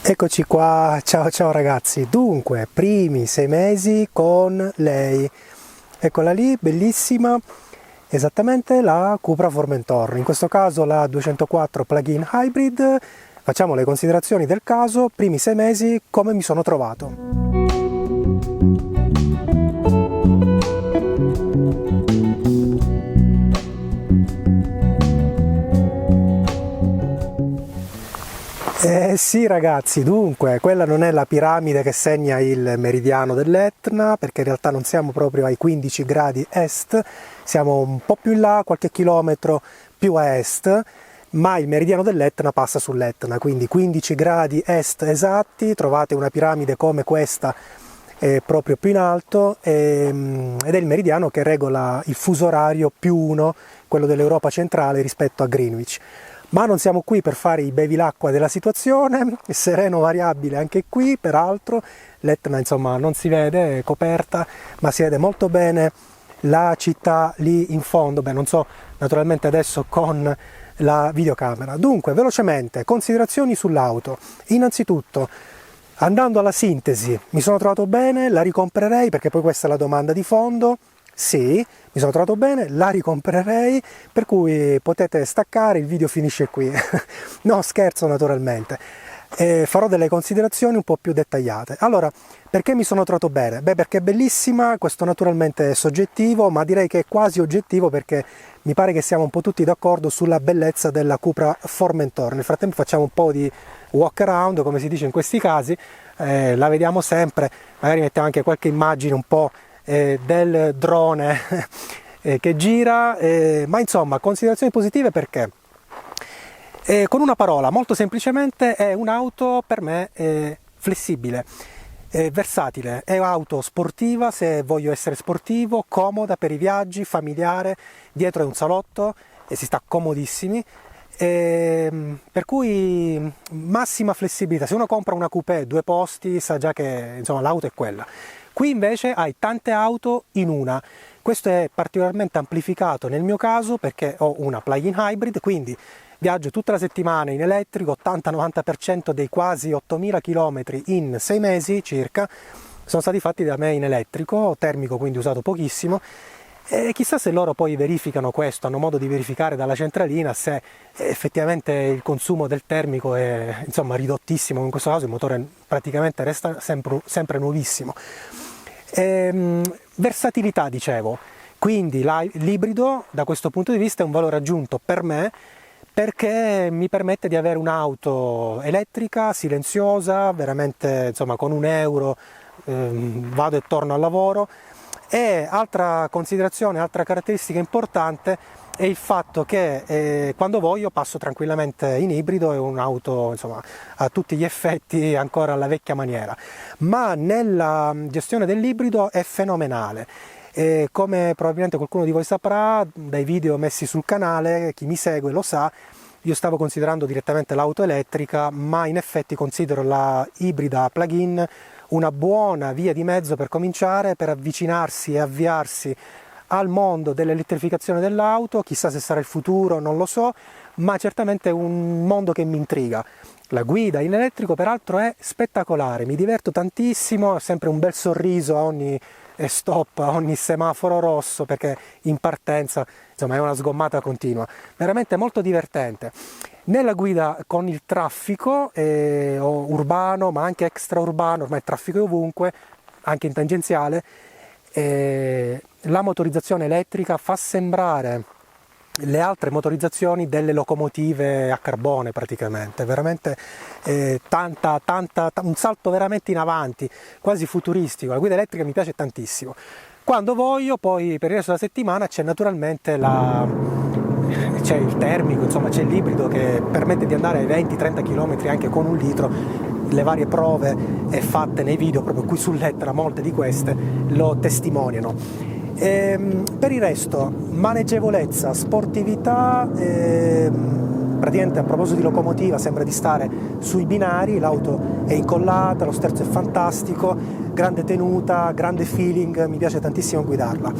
Eccoci qua, ciao ragazzi. Dunque, primi 6 mesi con lei. Eccola lì, bellissima, esattamente la Cupra Formentor. In questo caso la 204 plug-in hybrid. Facciamo le considerazioni del caso, primi 6 mesi, come mi sono trovato. Sì ragazzi, dunque, quella non è la piramide che segna il meridiano dell'Etna, perché in realtà non siamo proprio ai 15 gradi est, siamo un po' più in là, qualche chilometro più a est, ma il meridiano dell'Etna passa sull'Etna, quindi 15 gradi est esatti, trovate una piramide come questa proprio più in alto, ed è il meridiano che regola il fuso orario +1, quello dell'Europa centrale rispetto a Greenwich. Ma non siamo qui per fare i bevilacqua della situazione, sereno variabile anche qui, peraltro l'Etna insomma non si vede, è coperta, ma si vede molto bene la città lì in fondo, beh non so naturalmente adesso con la videocamera. Dunque, velocemente, considerazioni sull'auto. Innanzitutto, andando alla sintesi, mi sono trovato bene, la ricomprerei perché poi questa è la domanda di fondo. Sì, mi sono trovato bene, la ricomprerei, per cui potete staccare, il video finisce qui. No, scherzo naturalmente. Farò delle considerazioni un po' più dettagliate. Allora, perché mi sono trovato bene? Beh, perché è bellissima, questo naturalmente è soggettivo, ma direi che è quasi oggettivo perché mi pare che siamo un po' tutti d'accordo sulla bellezza della Cupra Formentor. Nel frattempo facciamo un po' di walk around, come si dice in questi casi, la vediamo sempre, magari mettiamo anche qualche immagine un po' del drone che gira, ma insomma considerazioni positive perché con una parola, molto semplicemente, è un'auto per me flessibile, versatile, è un'auto sportiva se voglio essere sportivo, comoda per i viaggi, familiare, dietro è un salotto e si sta comodissimi. Per cui massima flessibilità. Se uno compra una coupé 2 posti sa già che insomma l'auto è quella. Qui invece hai tante auto in una. Questo è particolarmente amplificato nel mio caso perché ho una plug-in hybrid, quindi viaggio tutta la settimana in elettrico, 80-90% dei quasi 8.000 km in 6 mesi circa sono stati fatti da me in elettrico, termico quindi usato pochissimo. E chissà se loro poi verificano questo, hanno modo di verificare dalla centralina se effettivamente il consumo del termico è insomma ridottissimo, in questo caso il motore praticamente resta sempre nuovissimo. Versatilità dicevo, quindi l'ibrido da questo punto di vista è un valore aggiunto per me perché mi permette di avere un'auto elettrica, silenziosa, veramente insomma con €1 vado e torno al lavoro. E altra considerazione, altra caratteristica importante è il fatto che quando voglio passo tranquillamente in ibrido, è un'auto insomma a tutti gli effetti ancora alla vecchia maniera, ma nella gestione dell'ibrido è fenomenale. Come probabilmente qualcuno di voi saprà dai video messi sul canale, chi mi segue lo sa, io stavo considerando direttamente l'auto elettrica, ma in effetti considero la ibrida plug-in una buona via di mezzo per cominciare, per avvicinarsi e avviarsi al mondo dell'elettrificazione dell'auto. Chissà se sarà il futuro, non lo so, ma certamente è un mondo che mi intriga. La guida in elettrico peraltro è spettacolare, mi diverto tantissimo, ho sempre un bel sorriso a ogni stop, a ogni semaforo rosso, perché in partenza insomma è una sgommata continua, veramente molto divertente. Nella guida con il traffico urbano ma anche extraurbano, ormai il traffico è ovunque, anche in tangenziale, la motorizzazione elettrica fa sembrare le altre motorizzazioni delle locomotive a carbone praticamente, veramente un salto veramente in avanti, quasi futuristico. La guida elettrica mi piace tantissimo. Quando voglio poi per il resto della settimana c'è naturalmente c'è il termico, insomma c'è l'ibrido che permette di andare ai 20-30 km anche con 1 litro. Le varie prove fatte nei video proprio qui sull'Etna, molte di queste lo testimoniano. Per il resto maneggevolezza, sportività, praticamente a proposito di locomotiva sembra di stare sui binari, l'auto è incollata, lo sterzo è fantastico, grande tenuta, grande feeling, mi piace tantissimo guidarla.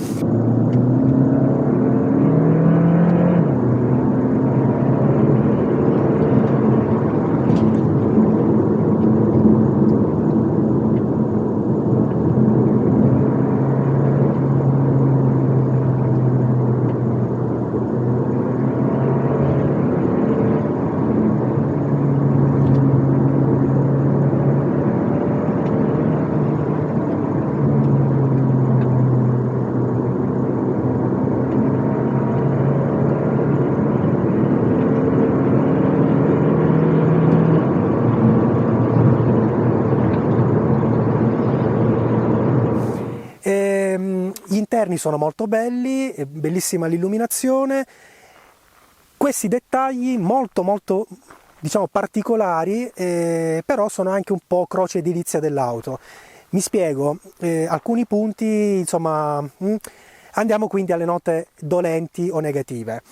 interni sono molto belli, è bellissima l'illuminazione. Questi dettagli molto diciamo particolari, però sono anche un po' croce edilizia dell'auto. Mi spiego, alcuni punti, insomma, andiamo quindi alle note dolenti o negative.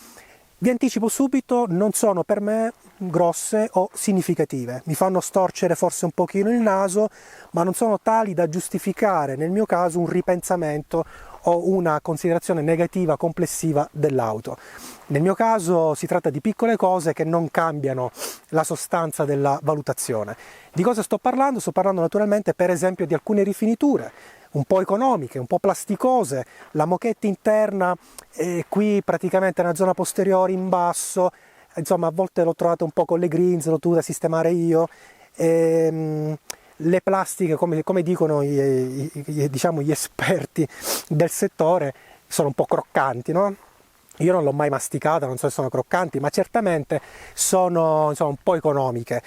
Vi anticipo subito, non sono per me grosse o significative, mi fanno storcere forse un pochino il naso, ma non sono tali da giustificare nel mio caso un ripensamento o una considerazione negativa complessiva dell'auto. Nel mio caso si tratta di piccole cose che non cambiano la sostanza della valutazione. Di cosa sto parlando? Sto parlando naturalmente per esempio di alcune rifiniture, un po' economiche, un po' plasticose, la moquette interna qui praticamente nella zona posteriore in basso, insomma a volte l'ho trovata un po' con le grinze, l'ho dovuta sistemare io. Le plastiche, come dicono diciamo, gli esperti del settore, sono un po' croccanti, no? Io non l'ho mai masticata, non so se sono croccanti, ma certamente sono insomma, un po' economiche.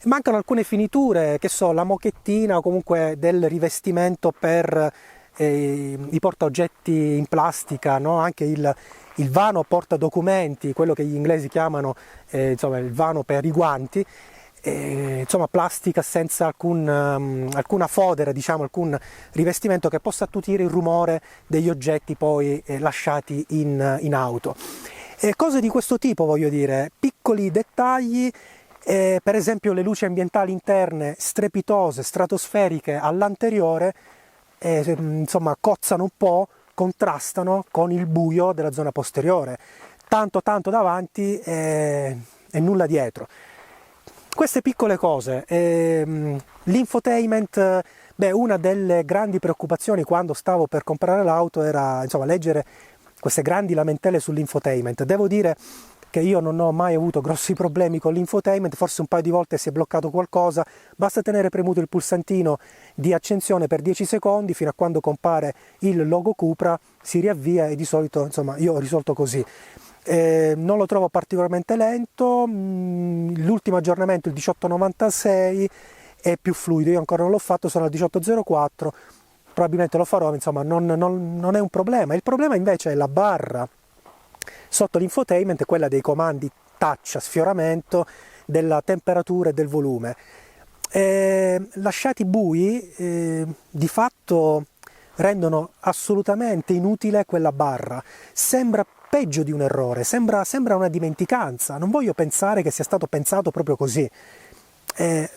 Mancano alcune finiture, che so, la moquettina o comunque del rivestimento per i portaoggetti in plastica, no? Anche il vano porta documenti, quello che gli inglesi chiamano insomma, il vano per i guanti, insomma plastica senza alcuna fodera, diciamo, alcun rivestimento che possa attutire il rumore degli oggetti poi lasciati in auto. Cose di questo tipo, voglio dire, piccoli dettagli. Per esempio le luci ambientali interne strepitose, stratosferiche all'anteriore, insomma cozzano un po', contrastano con il buio della zona posteriore, tanto davanti e nulla dietro. Queste piccole cose, l'infotainment, una delle grandi preoccupazioni quando stavo per comprare l'auto era insomma leggere queste grandi lamentele sull'infotainment. Devo dire che io non ho mai avuto grossi problemi con l'infotainment, forse un paio di volte si è bloccato qualcosa, basta tenere premuto il pulsantino di accensione per 10 secondi fino a quando compare il logo Cupra, si riavvia e di solito insomma io ho risolto così. Non lo trovo particolarmente lento, l'ultimo aggiornamento, il 1896, è più fluido, io ancora non l'ho fatto, sono al 1804, probabilmente lo farò, insomma non è un problema. Il problema invece è la barra sotto l'infotainment, quella dei comandi touch a sfioramento, della temperatura e del volume. Lasciati bui di fatto rendono assolutamente inutile quella barra, sembra peggio di un errore, sembra una dimenticanza, non voglio pensare che sia stato pensato proprio così.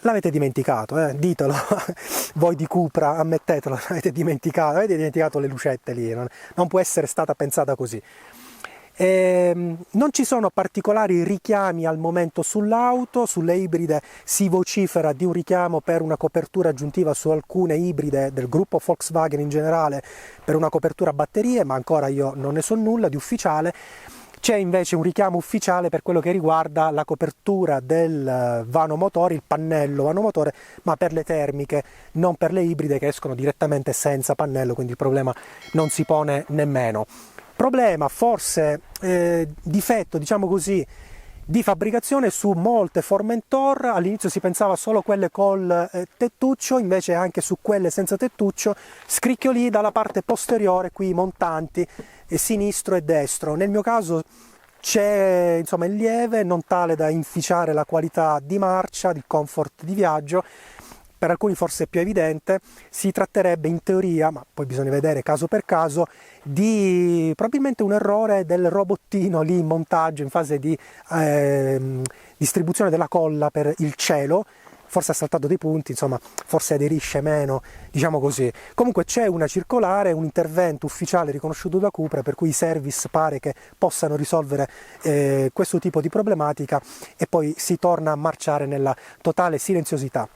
L'avete dimenticato, ditelo, voi di Cupra, ammettetelo, avete dimenticato le lucette lì, non può essere stata pensata così. Non ci sono particolari richiami al momento sull'auto, sulle ibride si vocifera di un richiamo per una copertura aggiuntiva su alcune ibride del gruppo Volkswagen in generale, per una copertura a batterie, ma ancora io non ne so nulla di ufficiale. C'è invece un richiamo ufficiale per quello che riguarda la copertura del vano motore, il pannello vano motore, ma per le termiche, non per le ibride che escono direttamente senza pannello, quindi il problema non si pone nemmeno. Problema, forse difetto, diciamo così, di fabbricazione su molte Formentor. All'inizio si pensava solo a quelle col tettuccio, invece anche su quelle senza tettuccio scricchioli dalla parte posteriore, qui i montanti, sinistro e destro. Nel mio caso c'è insomma il lieve, non tale da inficiare la qualità di marcia, il comfort di viaggio. Per alcuni forse è più evidente, si tratterebbe in teoria, ma poi bisogna vedere caso per caso, di probabilmente un errore del robottino lì in montaggio, in fase di distribuzione della colla per il cielo, forse ha saltato dei punti, insomma forse aderisce meno, diciamo così. Comunque c'è una circolare, un intervento ufficiale riconosciuto da Cupra per cui i service pare che possano risolvere questo tipo di problematica e poi si torna a marciare nella totale silenziosità.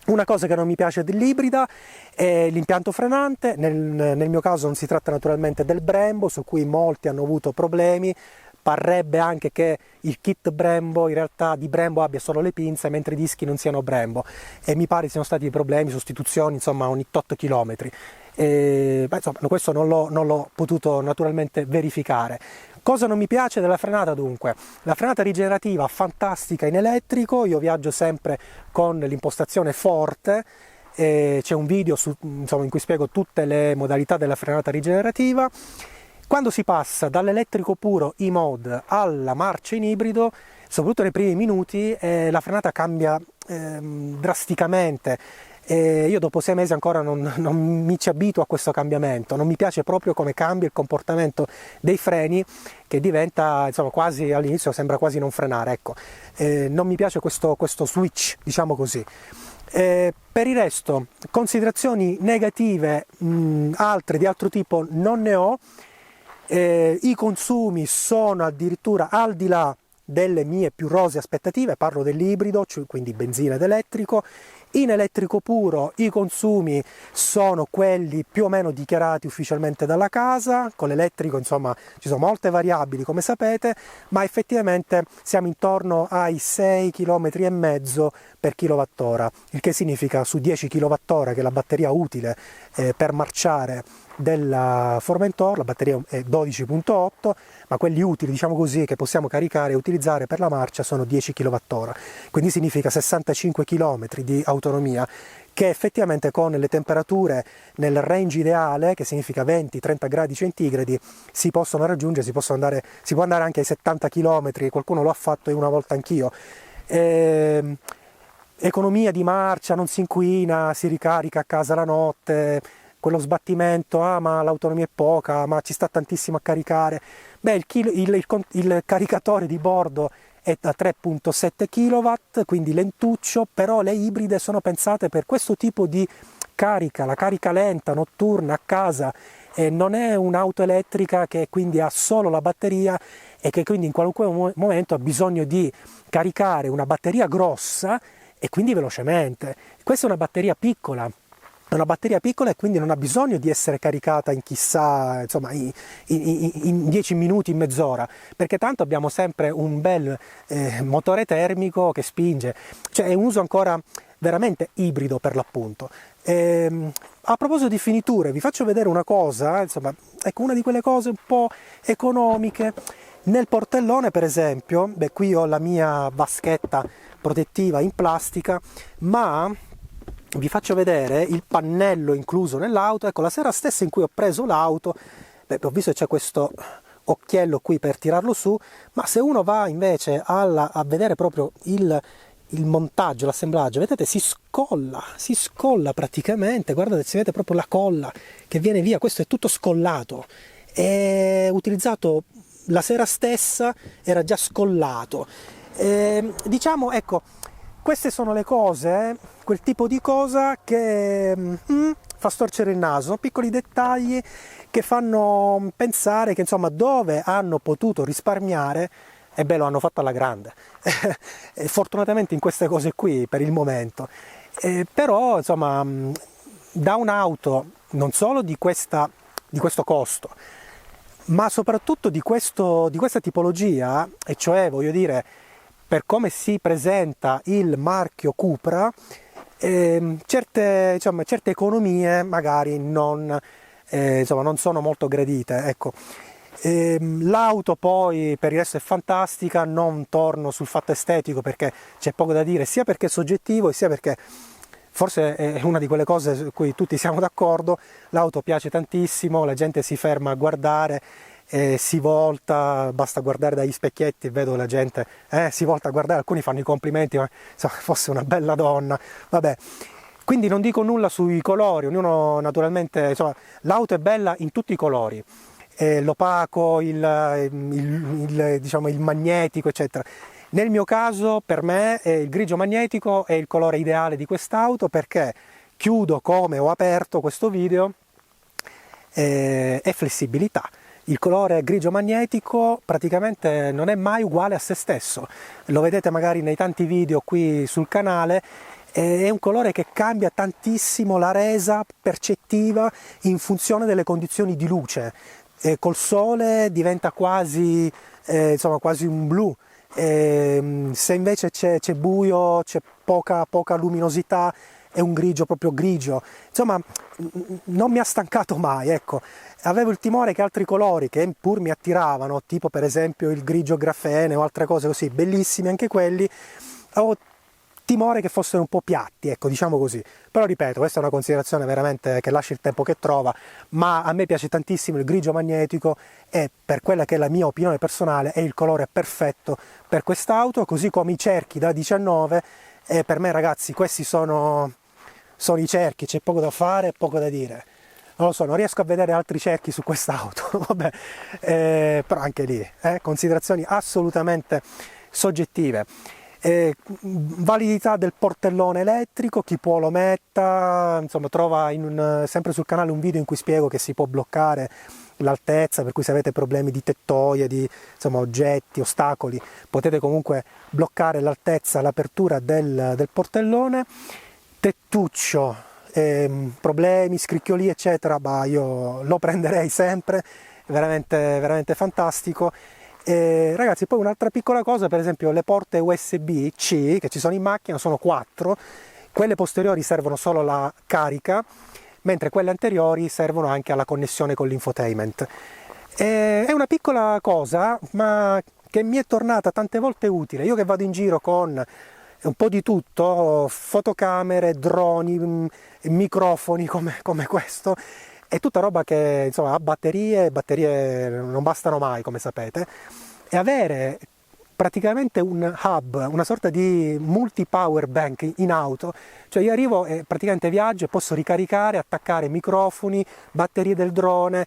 Una cosa che non mi piace dell'ibrida è l'impianto frenante, nel mio caso non si tratta naturalmente del Brembo, su cui molti hanno avuto problemi. Parrebbe anche che il kit Brembo in realtà di Brembo abbia solo le pinze mentre i dischi non siano Brembo, e mi pare siano stati problemi, sostituzioni insomma ogni 8 km. Insomma, questo non l'ho potuto naturalmente verificare. Cosa non mi piace della frenata dunque? La frenata rigenerativa fantastica in elettrico, io viaggio sempre con l'impostazione forte, c'è un video insomma, in cui spiego tutte le modalità della frenata rigenerativa. Quando si passa dall'elettrico puro e-mode alla marcia in ibrido, soprattutto nei primi minuti, la frenata cambia drasticamente. Io dopo 6 mesi ancora non mi ci abituo a questo cambiamento, non mi piace proprio come cambia il comportamento dei freni, che diventa, insomma, quasi all'inizio sembra quasi non frenare, ecco. Non mi piace questo switch, diciamo così. Per il resto, considerazioni negative altre di altro tipo non ne ho. I consumi sono addirittura al di là delle mie più rosee aspettative, parlo dell'ibrido, cioè quindi benzina ed elettrico. In elettrico puro i consumi sono quelli più o meno dichiarati ufficialmente dalla casa, con l'elettrico insomma ci sono molte variabili come sapete, ma effettivamente siamo intorno ai 6,5 km per kilowattora, il che significa su 10 kWh che è la batteria utile per marciare della Formentor, la batteria è 12,8, ma quelli utili, diciamo così, che possiamo caricare e utilizzare per la marcia sono 10 kWh, quindi significa 65 km di autonomia, che effettivamente con le temperature nel range ideale, che significa 20-30 gradi centigradi, si possono raggiungere, si può andare anche ai 70 km, qualcuno lo ha fatto e una volta anch'io. Economia di marcia, non si inquina, si ricarica a casa la notte, quello sbattimento, ma l'autonomia è poca, ma ci sta tantissimo a caricare. Beh, il caricatore di bordo è da 3,7 kW, quindi lentuccio, però le ibride sono pensate per questo tipo di carica, la carica lenta, notturna, a casa, non è un'auto elettrica che quindi ha solo la batteria e che quindi in qualunque momento ha bisogno di caricare una batteria grossa e quindi velocemente. Questa è una batteria piccola e quindi non ha bisogno di essere caricata in chissà, insomma, in 10 minuti, in mezz'ora, perché tanto abbiamo sempre un bel motore termico che spinge, cioè è un uso ancora veramente ibrido per l'appunto. A proposito di finiture, vi faccio vedere una cosa, insomma, ecco, una di quelle cose un po' economiche. Nel portellone, per esempio, qui ho la mia vaschetta protettiva in plastica, ma vi faccio vedere il pannello incluso nell'auto. Ecco, la sera stessa in cui ho preso l'auto, ho visto che c'è questo occhiello qui per tirarlo su, ma se uno va invece a vedere proprio il montaggio, l'assemblaggio, vedete, si scolla praticamente, guardate, si vede proprio la colla che viene via, questo è tutto scollato, è utilizzato la sera stessa, era già scollato. Diciamo, ecco, queste sono le cose, quel tipo di cosa che fa storcere il naso, sono piccoli dettagli che fanno pensare che insomma dove hanno potuto risparmiare, e beh, lo hanno fatto alla grande, fortunatamente in queste cose qui per il momento, però insomma da un'auto non solo di questo costo, ma soprattutto di questa tipologia, e cioè voglio dire, per come si presenta il marchio Cupra, certe economie magari non sono molto gradite, ecco. L'auto poi per il resto è fantastica, non torno sul fatto estetico perché c'è poco da dire, sia perché è soggettivo e sia perché forse è una di quelle cose su cui tutti siamo d'accordo. L'auto piace tantissimo, la gente si ferma a guardare, si volta, basta guardare dagli specchietti e vedo la gente si volta a guardare, alcuni fanno i complimenti, ma insomma, fosse una bella donna, vabbè. Quindi non dico nulla sui colori, ognuno naturalmente, insomma, l'auto è bella in tutti i colori, l'opaco, diciamo, il magnetico, eccetera. Nel mio caso, per me, il grigio magnetico è il colore ideale di quest'auto, perché chiudo come ho aperto questo video, è flessibilità. Il colore grigio magnetico praticamente non è mai uguale a se stesso, lo vedete magari nei tanti video qui sul canale, è un colore che cambia tantissimo la resa percettiva in funzione delle condizioni di luce. Col sole diventa quasi un blu, se invece c'è buio, c'è poca luminosità, è un grigio proprio grigio. Insomma, non mi ha stancato mai, ecco. Avevo il timore che altri colori che pur mi attiravano, tipo per esempio il grigio grafene o altre cose così, bellissimi anche quelli, avevo timore che fossero un po' piatti, ecco, diciamo così. Però ripeto, questa è una considerazione veramente che lascia il tempo che trova, ma a me piace tantissimo il grigio magnetico e per quella che è la mia opinione personale è il colore perfetto per quest'auto, così come i cerchi da 19, e per me ragazzi questi sono i cerchi, c'è poco da fare, poco da dire. Non lo so, non riesco a vedere altri cerchi su quest'auto, vabbè, però anche lì, considerazioni assolutamente soggettive. Validità del portellone elettrico, chi può lo metta, insomma trova sempre sul canale un video in cui spiego che si può bloccare l'altezza, per cui se avete problemi di tettoie, di insomma, oggetti, ostacoli, potete comunque bloccare l'altezza, l'apertura del portellone. Tettuccio, problemi, scricchioli eccetera, bah, io lo prenderei sempre, veramente, veramente fantastico. Ragazzi, poi un'altra piccola cosa, per esempio le porte USB-C che ci sono in macchina sono 4, quelle posteriori servono solo alla carica, mentre quelle anteriori servono anche alla connessione con l'infotainment. È una piccola cosa, ma che mi è tornata tante volte utile. Io che vado in giro con un po' di tutto, fotocamere, droni, microfoni come questo, è tutta roba che insomma ha batterie non bastano mai, come sapete, e avere praticamente un hub, una sorta di multi power bank in auto, cioè io arrivo e praticamente viaggio e posso ricaricare, attaccare microfoni, batterie del drone,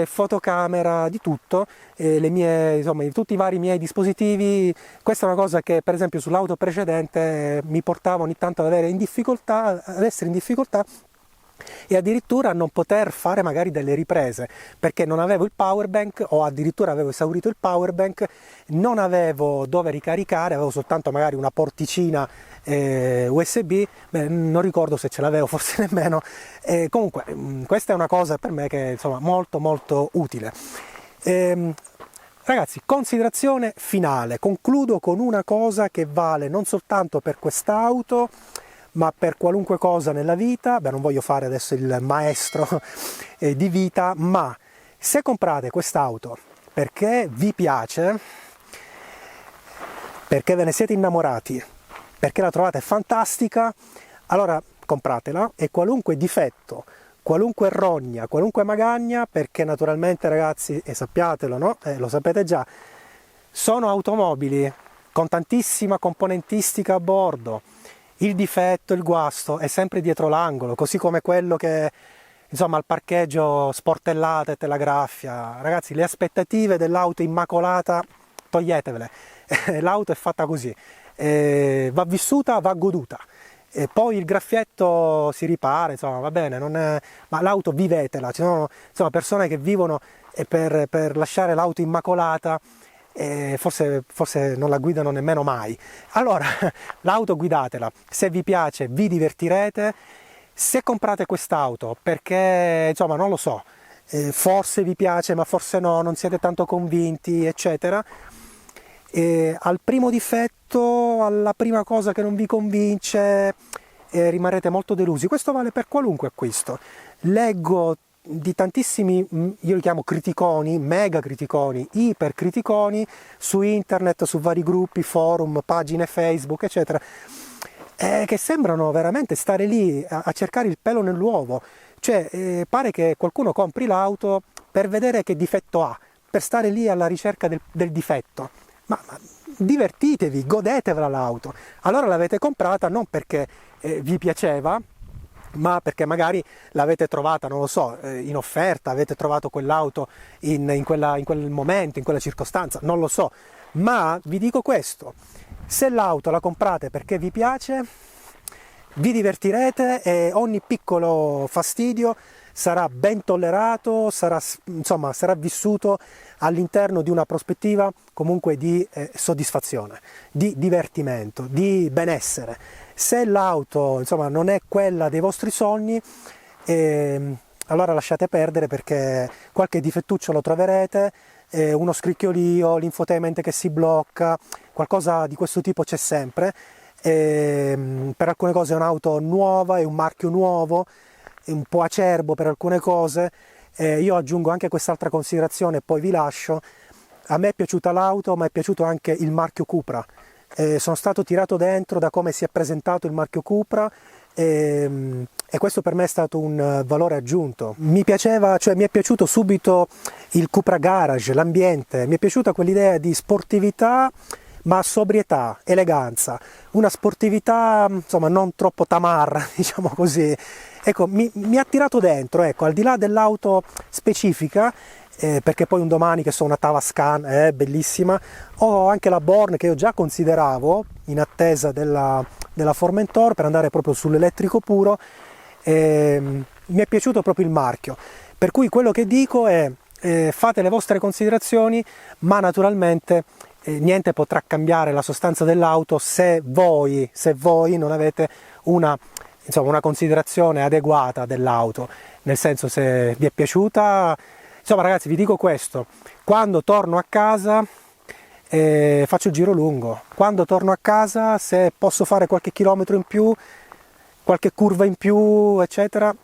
fotocamera, di tutto, insomma, tutti i vari miei dispositivi. Questa è una cosa che per esempio sull'auto precedente mi portava ogni tanto ad essere in difficoltà e addirittura a non poter fare magari delle riprese perché non avevo il power bank, o addirittura avevo esaurito il power bank, non avevo dove ricaricare, avevo soltanto magari una porticina USB, non ricordo se ce l'avevo, forse nemmeno. Comunque questa è una cosa per me che insomma molto molto utile. Ragazzi, considerazione finale, concludo con una cosa che vale non soltanto per quest'auto ma per qualunque cosa nella vita. Non voglio fare adesso il maestro di vita, ma se comprate quest'auto perché vi piace, perché ve ne siete innamorati, perché la trovate fantastica, allora compratela, e qualunque difetto, qualunque rogna, qualunque magagna, perché naturalmente ragazzi, e sappiatelo, no? Lo sapete già, sono automobili con tantissima componentistica a bordo. Il difetto, il guasto è sempre dietro l'angolo, così come quello che insomma al parcheggio sportellate e te la graffia. Ragazzi, le aspettative dell'auto immacolata toglietevele, l'auto è fatta così, va vissuta, va goduta. E poi il graffietto si ripara, insomma, va bene, ma l'auto vivetela. Ci sono insomma, persone che vivono per lasciare l'auto immacolata, e forse non la guidano nemmeno mai. Allora, l'auto guidatela, se vi piace vi divertirete. Se comprate quest'auto perché, insomma, non lo so, forse vi piace ma forse no, non siete tanto convinti, eccetera, al primo difetto, alla prima cosa che non vi convince, rimarrete molto delusi. Questo vale per qualunque acquisto. Leggo di tantissimi, io li chiamo criticoni, mega criticoni, iper criticoni su internet, su vari gruppi, forum, pagine Facebook, eccetera, che sembrano veramente stare lì a cercare il pelo nell'uovo. Cioè pare che qualcuno compri l'auto per vedere che difetto ha, per stare lì alla ricerca del difetto. Ma divertitevi, godetevela l'auto. Allora l'avete comprata non perché vi piaceva, ma perché magari l'avete trovata, non lo so, in offerta, avete trovato quell'auto in quel momento, in quella circostanza, non lo so. Ma vi dico questo, se l'auto la comprate perché vi piace, vi divertirete e ogni piccolo fastidio sarà ben tollerato, sarà vissuto all'interno di una prospettiva comunque di soddisfazione, di divertimento, di benessere. Se l'auto insomma non è quella dei vostri sogni, allora lasciate perdere, perché qualche difettuccio lo troverete, uno scricchiolio, l'infotainment che si blocca, qualcosa di questo tipo c'è sempre. Per alcune cose è un'auto nuova, è un marchio nuovo, è un po' acerbo per alcune cose. Io aggiungo anche quest'altra considerazione e poi vi lascio. A me è piaciuta l'auto, ma è piaciuto anche il marchio Cupra. sono stato tirato dentro da come si è presentato il marchio Cupra, e questo per me è stato un valore aggiunto. Mi piaceva, cioè mi è piaciuto subito il Cupra Garage, l'ambiente, mi è piaciuta quell'idea di sportività ma sobrietà, eleganza, una sportività insomma non troppo tamarra, diciamo così. Ecco, mi ha tirato dentro, ecco, al di là dell'auto specifica, perché poi un domani che so una Tavascan è bellissima, ho anche la Born che io già consideravo in attesa della Formentor per andare proprio sull'elettrico puro. Mi è piaciuto proprio il marchio, per cui quello che dico è fate le vostre considerazioni, ma naturalmente niente potrà cambiare la sostanza dell'auto se voi non avete una considerazione adeguata dell'auto, nel senso, se vi è piaciuta. Insomma ragazzi, vi dico questo, quando torno a casa faccio il giro lungo, quando torno a casa se posso fare qualche chilometro in più, qualche curva in più, eccetera,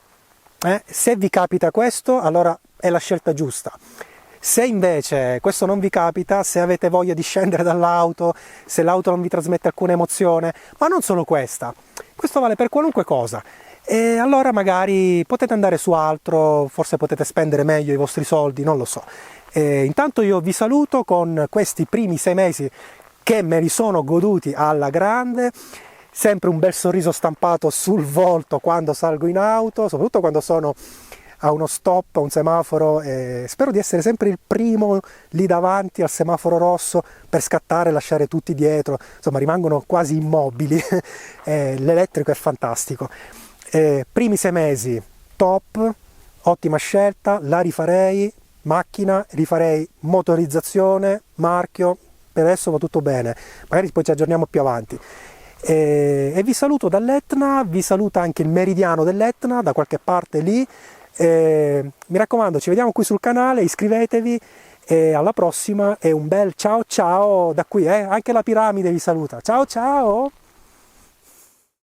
se vi capita questo, allora è la scelta giusta. Se invece questo non vi capita, se avete voglia di scendere dall'auto, se l'auto non vi trasmette alcuna emozione, ma non solo questa, questo vale per qualunque cosa, e allora magari potete andare su altro, forse potete spendere meglio i vostri soldi, non lo so. Intanto io vi saluto con questi primi 6 mesi che me li sono goduti alla grande, sempre un bel sorriso stampato sul volto quando salgo in auto, soprattutto quando sono a uno stop, a un semaforo, e spero di essere sempre il primo lì davanti al semaforo rosso per scattare e lasciare tutti dietro, insomma rimangono quasi immobili. L'elettrico è fantastico. Primi 6 mesi top, ottima scelta, la rifarei, macchina, rifarei motorizzazione, marchio, per adesso va tutto bene, magari poi ci aggiorniamo più avanti. E vi saluto dall'Etna, vi saluta anche il meridiano dell'Etna da qualche parte lì. Mi raccomando, ci vediamo qui sul canale, iscrivetevi e alla prossima, e un bel ciao ciao da qui, anche la piramide vi saluta, ciao ciao!